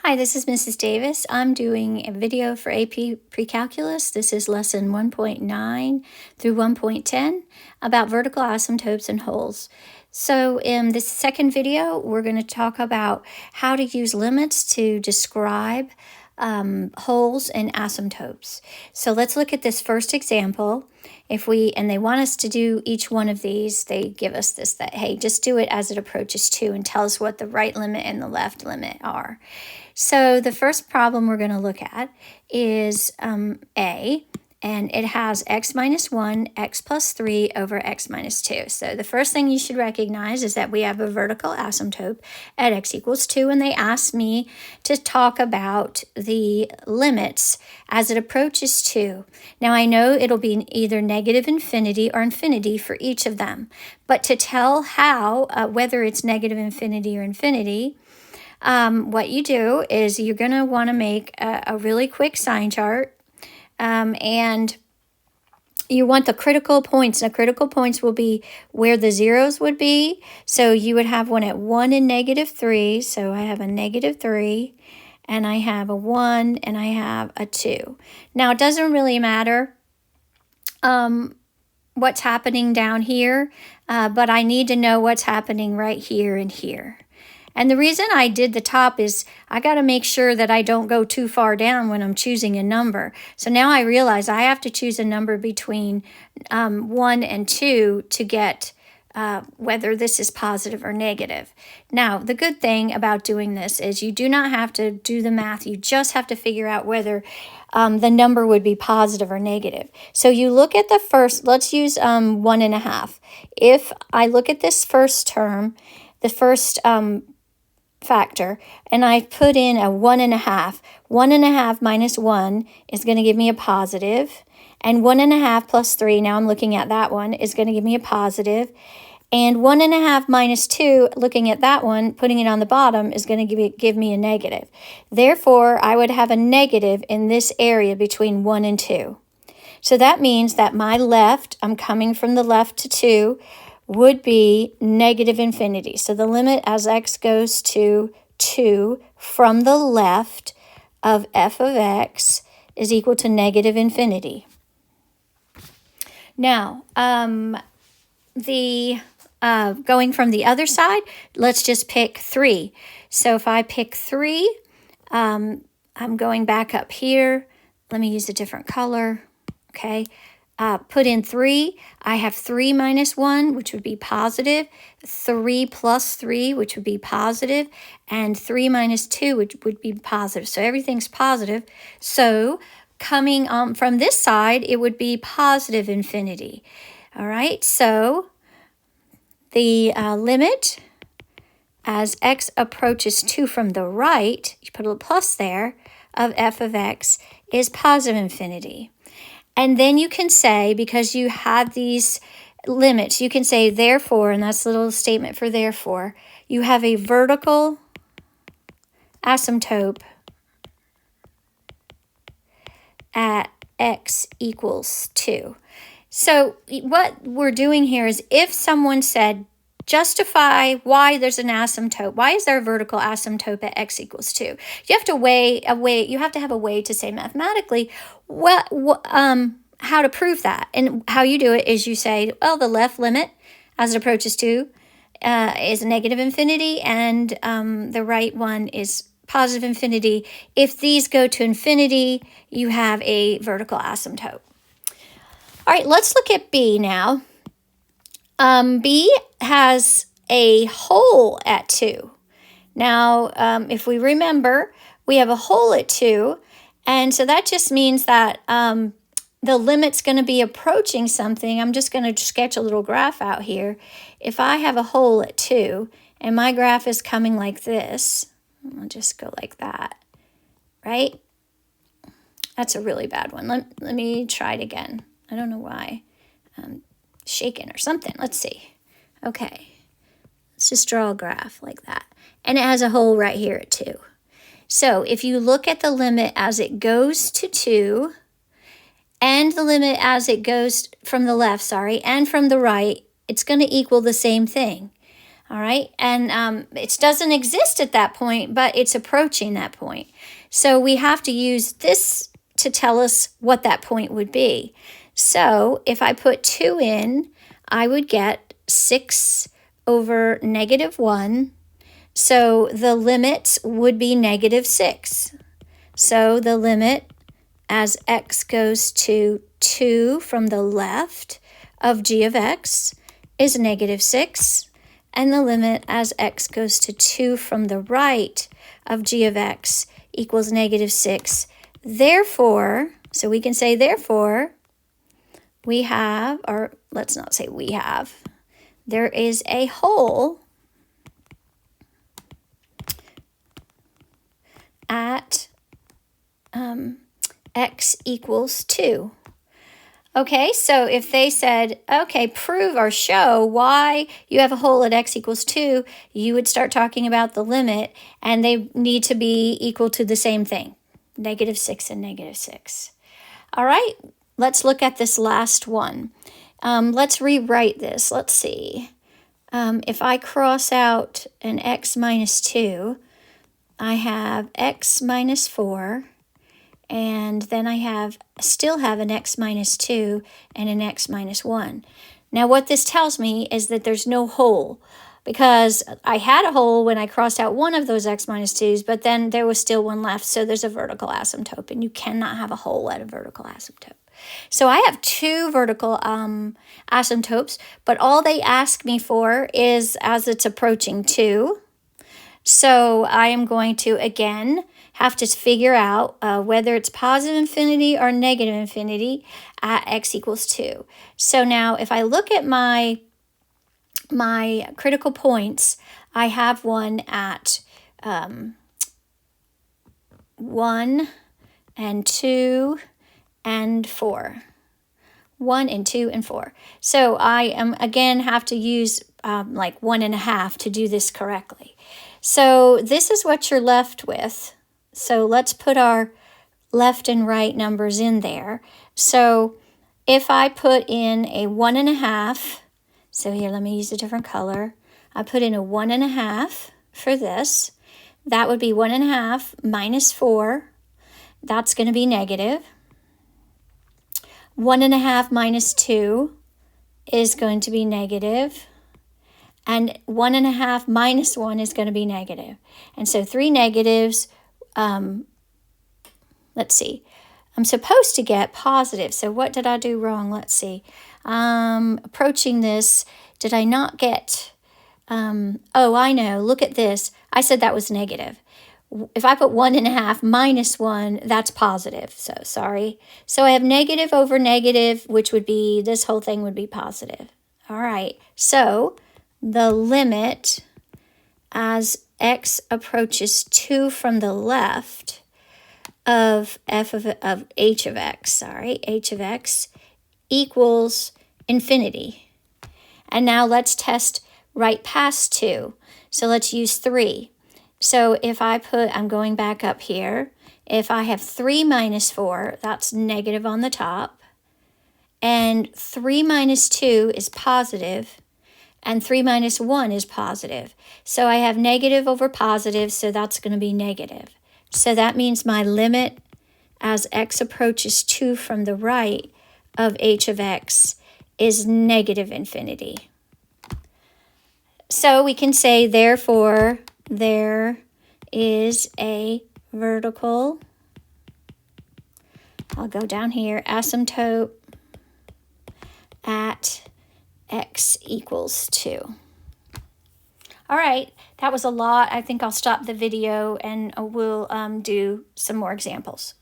Hi, this is Mrs. Davis. I'm doing a video for AP Pre-Calculus. This is lesson 1.9 through 1.10 about vertical asymptotes and holes. So in this second video, we're going to talk about how to use limits to describe holes and asymptotes. So let's look at this first example. And they want us to do each one of these, they give us this, that, hey, just do it as it approaches 2 and tell us what the right limit and the left limit are. So the first problem we're going to look at is A, and it has x minus 1, x plus 3 over x minus 2. So the first thing you should recognize is that we have a vertical asymptote at x equals 2, and they asked me to talk about the limits as it approaches 2. Now I know it'll be either negative infinity or infinity for each of them, but to tell how, whether it's negative infinity or infinity, what you do is you're going to want to make a really quick sign chart, and you want the critical points. The critical points will be where the zeros would be. So you would have one at 1 and negative 3. So I have a negative 3, and I have a 1, and I have a 2. Now, it doesn't really matter what's happening down here, but I need to know what's happening right here and here. And the reason I did the top is I got to make sure that I don't go too far down when I'm choosing a number. So now I realize I have to choose a number between 1 and 2 to get whether this is positive or negative. Now, the good thing about doing this is you do not have to do the math. You just have to figure out whether the number would be positive or negative. So you look at the first, let's use 1.5. If I look at this first term, the first factor, and I put in a 1.5. 1.5 minus 1 is going to give me a positive, and 1.5 plus 3, now I'm looking at that one, is going to give me a positive, and 1.5 minus 2, looking at that one, putting it on the bottom, is going to give me a negative. Therefore, I would have a negative in this area between 1 and 2. So that means that my left, I'm coming from the left to 2, would be negative infinity. So the limit as x goes to 2 from the left of f of x is equal to negative infinity. Now, going from the other side, let's just pick 3. So if I pick 3, I'm going back up here. Let me use a different color. Okay. Put in 3, I have 3 minus 1, which would be positive, 3 plus 3, which would be positive, and 3 minus 2, which would be positive. So everything's positive. So coming from this side, it would be positive infinity. All right, so the limit as x approaches 2 from the right, you put a little plus there, of f of x is positive infinity. And then you can say, because you have these limits, you can say therefore, and that's a little statement for therefore, you have a vertical asymptote at x equals 2. So what we're doing here is if someone said, justify why there's an asymptote. Why is there a vertical asymptote at x equals 2? You have to you have to have a way to say mathematically how to prove that. And how you do it is you say, well, the left limit as it approaches 2 is negative infinity, and the right one is positive infinity. If these go to infinity, you have a vertical asymptote. All right, let's look at B now. B has a hole at 2. Now, if we remember, we have a hole at 2, and so that just means that the limit's going to be approaching something. I'm just going to sketch a little graph out here. If I have a hole at 2, and my graph is coming like this, I'll just go like that, right? That's a really bad one. Let me try it again. I don't know why. Shaken or something. Let's see. Okay. Let's just draw a graph like that. And it has a hole right here at 2. So if you look at the limit as it goes to 2, and the limit as it goes from the left, and from the right, it's going to equal the same thing. All right, and it doesn't exist at that point, but it's approaching that point. So we have to use this to tell us what that point would be. So if I put 2 in, I would get 6 over negative 1. So the limit would be negative 6. So the limit as x goes to 2 from the left of g of x is negative 6. And the limit as x goes to 2 from the right of g of x equals negative 6. Therefore, so we can say therefore, we have, or let's not say we have, there is a hole at x equals 2. Okay, so if they said, okay, prove or show why you have a hole at x equals 2, you would start talking about the limit, and they need to be equal to the same thing, negative 6 and negative 6. All right, let's look at this last one. Let's rewrite this. Let's see. If I cross out an x minus 2, I have x minus 4. And then I still have an x minus 2 and an x minus 1. Now what this tells me is that there's no hole, because I had a hole when I crossed out one of those x minus 2's, but then there was still one left, so there's a vertical asymptote, and you cannot have a hole at a vertical asymptote. So I have 2 vertical asymptotes, but all they ask me for is as it's approaching 2. So I am going to, again, have to figure out whether it's positive infinity or negative infinity at x equals 2. So now if I look at my critical points, I have one at 1 and 2 and 4. 1 and 2 and 4. So I am again have to use like 1.5 to do this correctly. So this is what you're left with. So let's put our left and right numbers in there. So if I put in a 1.5, so here, let me use a different color. I put in a 1.5 for this. That would be 1.5 minus 4. That's going to be negative. 1.5 minus 2 is going to be negative. And 1.5 minus 1 is going to be negative. And so 3 negatives, let's see. I'm supposed to get positive. So what did I do wrong? Let's see. Approaching this, did I not get, oh, I know. Look at this. I said that was negative. If I put 1.5 minus 1, that's positive. So sorry. So I have negative over negative, which would be, this whole thing would be positive. All right. So the limit as x approaches 2 from the left of h of x equals infinity. And now let's test right past 2. So let's use 3. So if I put, I'm going back up here, if I have 3 minus 4, that's negative on the top, and 3 minus 2 is positive, and 3 minus 1 is positive. So I have negative over positive, so that's going to be negative. So that means my limit as x approaches 2 from the right of h of x is negative infinity. So we can say, therefore, there is a vertical, I'll go down here, asymptote at x equals 2. All right, that was a lot. I think I'll stop the video and we'll do some more examples.